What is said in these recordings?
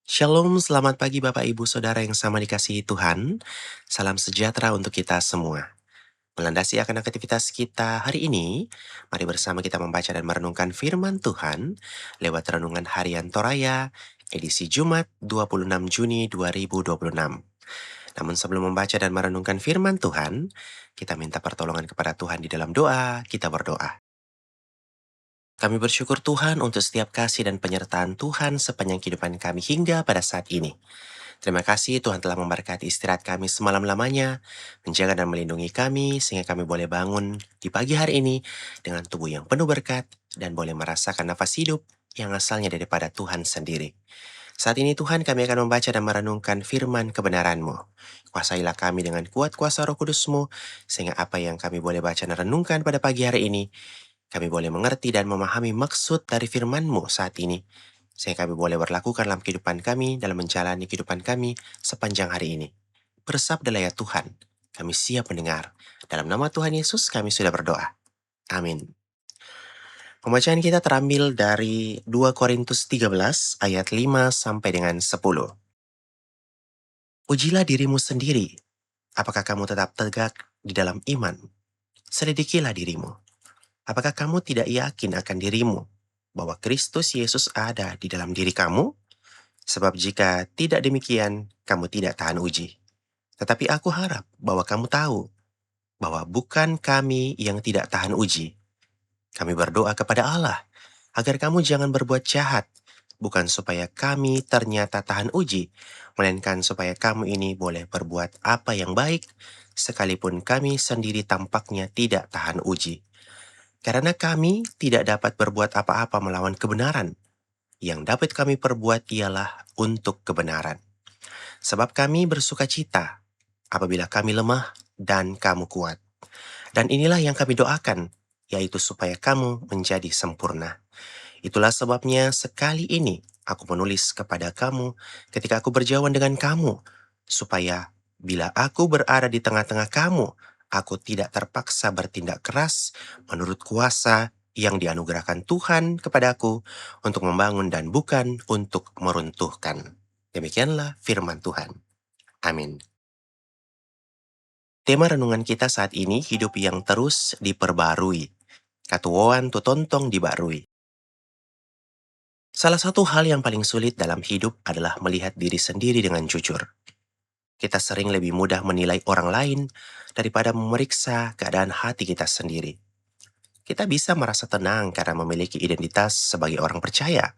Shalom, selamat pagi Bapak Ibu Saudara yang sama dikasihi Tuhan. Salam sejahtera untuk kita semua. Melandasi akan aktivitas kita hari ini, mari bersama kita membaca dan merenungkan firman Tuhan lewat renungan harian Toraya, edisi Jumat 26 Juni 2026. Namun sebelum membaca dan merenungkan firman Tuhan, kita minta pertolongan kepada Tuhan di dalam doa, kita berdoa. Kami bersyukur Tuhan untuk setiap kasih dan penyertaan Tuhan sepanjang kehidupan kami hingga pada saat ini. Terima kasih Tuhan telah memberkati istirahat kami semalam lamanya, menjaga dan melindungi kami sehingga kami boleh bangun di pagi hari ini dengan tubuh yang penuh berkat dan boleh merasakan nafas hidup yang asalnya daripada Tuhan sendiri. Saat ini Tuhan kami akan membaca dan merenungkan firman kebenaran-Mu. Kuasailah kami dengan kuat kuasa Roh Kudus-Mu, sehingga apa yang kami boleh baca dan renungkan pada pagi hari ini, kami boleh mengerti dan memahami maksud dari firman-Mu saat ini, sehingga kami boleh berlakukan dalam kehidupan kami, dalam menjalani kehidupan kami sepanjang hari ini. Bersabdalah ya Tuhan, kami siap mendengar. Dalam nama Tuhan Yesus kami sudah berdoa. Amin. Pembacaan kita terambil dari 2 Korintus 13 ayat 5 sampai dengan 10. Ujilah dirimu sendiri, apakah kamu tetap tegak di dalam iman? Selidikilah dirimu. Apakah kamu tidak yakin akan dirimu bahwa Kristus Yesus ada di dalam diri kamu? Sebab jika tidak demikian, kamu tidak tahan uji. Tetapi aku harap bahwa kamu tahu bahwa bukan kami yang tidak tahan uji. Kami berdoa kepada Allah agar kamu jangan berbuat jahat, bukan supaya kami ternyata tahan uji, melainkan supaya kamu ini boleh berbuat apa yang baik, sekalipun kami sendiri tampaknya tidak tahan uji. Karena kami tidak dapat berbuat apa-apa melawan kebenaran. Yang dapat kami perbuat ialah untuk kebenaran. Sebab kami bersuka cita apabila kami lemah dan kamu kuat. Dan inilah yang kami doakan, yaitu supaya kamu menjadi sempurna. Itulah sebabnya sekali ini aku menulis kepada kamu ketika aku berjauhan dengan kamu, supaya bila aku berada di tengah-tengah kamu, aku tidak terpaksa bertindak keras menurut kuasa yang dianugerahkan Tuhan kepadaku untuk membangun dan bukan untuk meruntuhkan. Demikianlah firman Tuhan. Amin. Tema renungan kita saat ini hidup yang terus diperbarui. Katuoan tutontong dibarui. Salah satu hal yang paling sulit dalam hidup adalah melihat diri sendiri dengan jujur. Kita sering lebih mudah menilai orang lain daripada memeriksa keadaan hati kita sendiri. Kita bisa merasa tenang karena memiliki identitas sebagai orang percaya,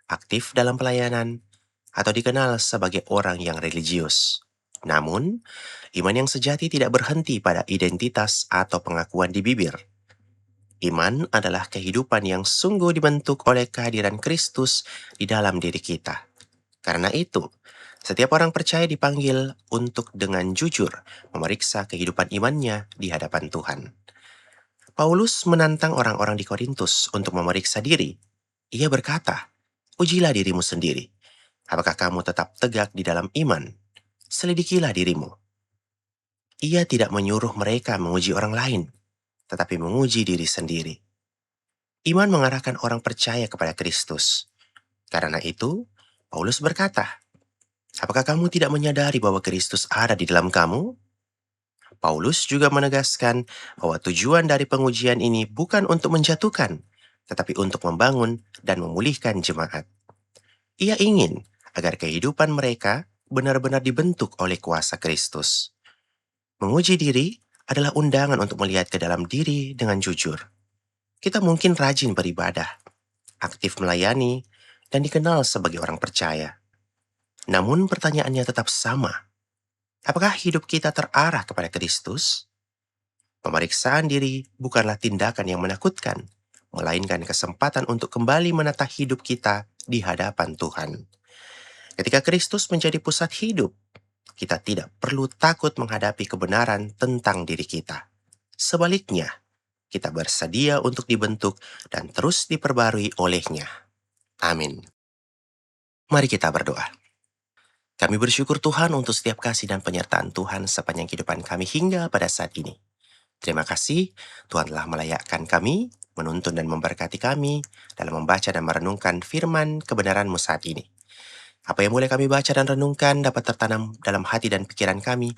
aktif dalam pelayanan, atau dikenal sebagai orang yang religius. Namun, iman yang sejati tidak berhenti pada identitas atau pengakuan di bibir. Iman adalah kehidupan yang sungguh dibentuk oleh kehadiran Kristus di dalam diri kita. Karena itu, setiap orang percaya dipanggil untuk dengan jujur memeriksa kehidupan imannya di hadapan Tuhan. Paulus menantang orang-orang di Korintus untuk memeriksa diri. Ia berkata, "Ujilah dirimu sendiri. Apakah kamu tetap tegak di dalam iman? Selidikilah dirimu." Ia tidak menyuruh mereka menguji orang lain, tetapi menguji diri sendiri. Iman mengarahkan orang percaya kepada Kristus. Karena itu, Paulus berkata, "Apakah kamu tidak menyadari bahwa Kristus ada di dalam kamu?" Paulus juga menegaskan bahwa tujuan dari pengujian ini bukan untuk menjatuhkan, tetapi untuk membangun dan memulihkan jemaat. Ia ingin agar kehidupan mereka benar-benar dibentuk oleh kuasa Kristus. Menguji diri adalah undangan untuk melihat ke dalam diri dengan jujur. Kita mungkin rajin beribadah, aktif melayani, dan dikenal sebagai orang percaya. Namun pertanyaannya tetap sama. Apakah hidup kita terarah kepada Kristus? Pemeriksaan diri bukanlah tindakan yang menakutkan, melainkan kesempatan untuk kembali menata hidup kita di hadapan Tuhan. Ketika Kristus menjadi pusat hidup, kita tidak perlu takut menghadapi kebenaran tentang diri kita. Sebaliknya, kita bersedia untuk dibentuk dan terus diperbarui olehnya. Amin. Mari kita berdoa. Kami bersyukur Tuhan untuk setiap kasih dan penyertaan Tuhan sepanjang kehidupan kami hingga pada saat ini. Terima kasih Tuhan telah melayakkan kami, menuntun dan memberkati kami dalam membaca dan merenungkan firman kebenaran-Mu saat ini. Apa yang boleh kami baca dan renungkan dapat tertanam dalam hati dan pikiran kami,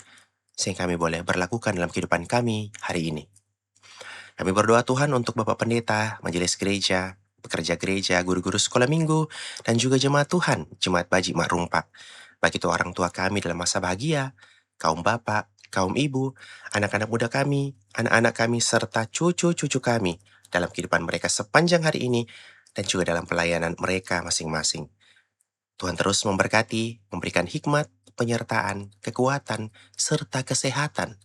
sehingga kami boleh berlakukan dalam kehidupan kami hari ini. Kami berdoa Tuhan untuk Bapak Pendeta, Majelis Gereja, pekerja gereja, guru-guru sekolah minggu, dan juga jemaat Tuhan, Jemaat Baji Mak Rumpak. Baik itu orang tua kami dalam masa bahagia, kaum bapak, kaum ibu, anak-anak muda kami, anak-anak kami, serta cucu-cucu kami dalam kehidupan mereka sepanjang hari ini, dan juga dalam pelayanan mereka masing-masing. Tuhan terus memberkati, memberikan hikmat, penyertaan, kekuatan, serta kesehatan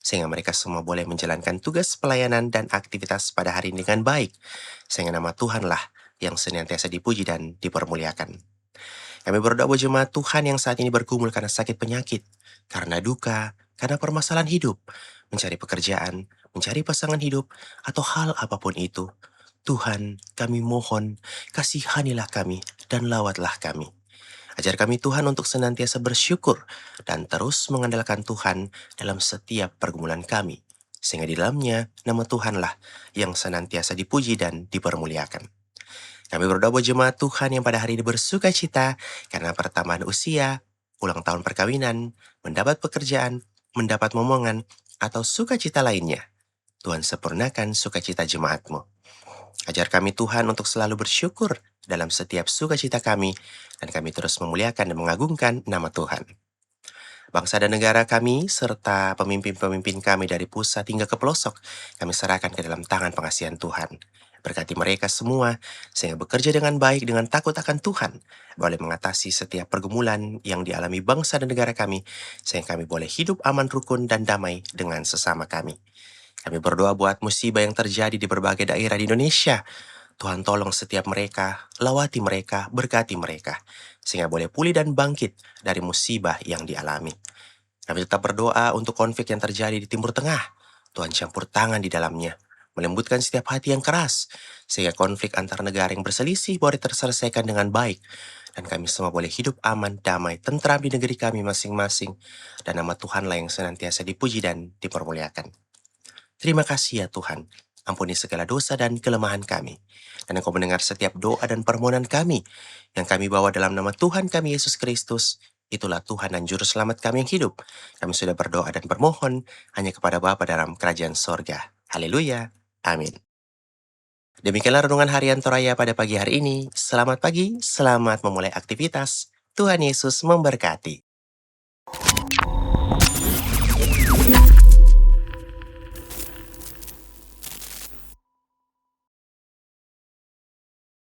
sehingga mereka semua boleh menjalankan tugas pelayanan dan aktivitas pada hari ini dengan baik, sehingga nama Tuhanlah yang senantiasa dipuji dan dipermuliakan. Kami berdoa buat jemaat Tuhan yang saat ini bergumul karena sakit penyakit, karena duka, karena permasalahan hidup, mencari pekerjaan, mencari pasangan hidup, atau hal apapun itu. Tuhan, kami mohon, kasihanilah kami dan lawatlah kami. Ajar kami Tuhan untuk senantiasa bersyukur dan terus mengandalkan Tuhan dalam setiap pergumulan kami. Sehingga di dalamnya nama Tuhanlah yang senantiasa dipuji dan dipermuliakan. Kami berdoa buat jemaat Tuhan yang pada hari ini bersuka cita karena pertambahan usia, ulang tahun perkawinan, mendapat pekerjaan, mendapat momongan, atau sukacita lainnya. Tuhan sempurnakan sukacita jemaatmu. Ajar kami Tuhan untuk selalu bersyukur dalam setiap sukacita kami, dan kami terus memuliakan dan mengagungkan nama Tuhan. Bangsa dan negara kami, serta pemimpin-pemimpin kami dari pusat hingga ke pelosok, kami serahkan ke dalam tangan pengasihan Tuhan. Berkati mereka semua, sehingga bekerja dengan baik dengan takut akan Tuhan, boleh mengatasi setiap pergumulan yang dialami bangsa dan negara kami, sehingga kami boleh hidup aman, rukun, dan damai dengan sesama kami. Kami berdoa buat musibah yang terjadi di berbagai daerah di Indonesia. Tuhan tolong setiap mereka, lawati mereka, berkati mereka, sehingga boleh pulih dan bangkit dari musibah yang dialami. Kami tetap berdoa untuk konflik yang terjadi di Timur Tengah. Tuhan campur tangan di dalamnya, melembutkan setiap hati yang keras, sehingga konflik antar negara yang berselisih boleh terselesaikan dengan baik, dan kami semua boleh hidup aman, damai, tentram di negeri kami masing-masing, dan nama Tuhanlah yang senantiasa dipuji dan dipermuliakan. Terima kasih ya Tuhan, ampuni segala dosa dan kelemahan kami. Dan Engkau mendengar setiap doa dan permohonan kami, yang kami bawa dalam nama Tuhan kami Yesus Kristus. Itulah Tuhan dan Juru Selamat kami yang hidup. Kami sudah berdoa dan bermohon hanya kepada Bapa dalam kerajaan sorga. Haleluya. Amin. Demikianlah renungan harian Toraya pada pagi hari ini. Selamat pagi, selamat memulai aktivitas. Tuhan Yesus memberkati.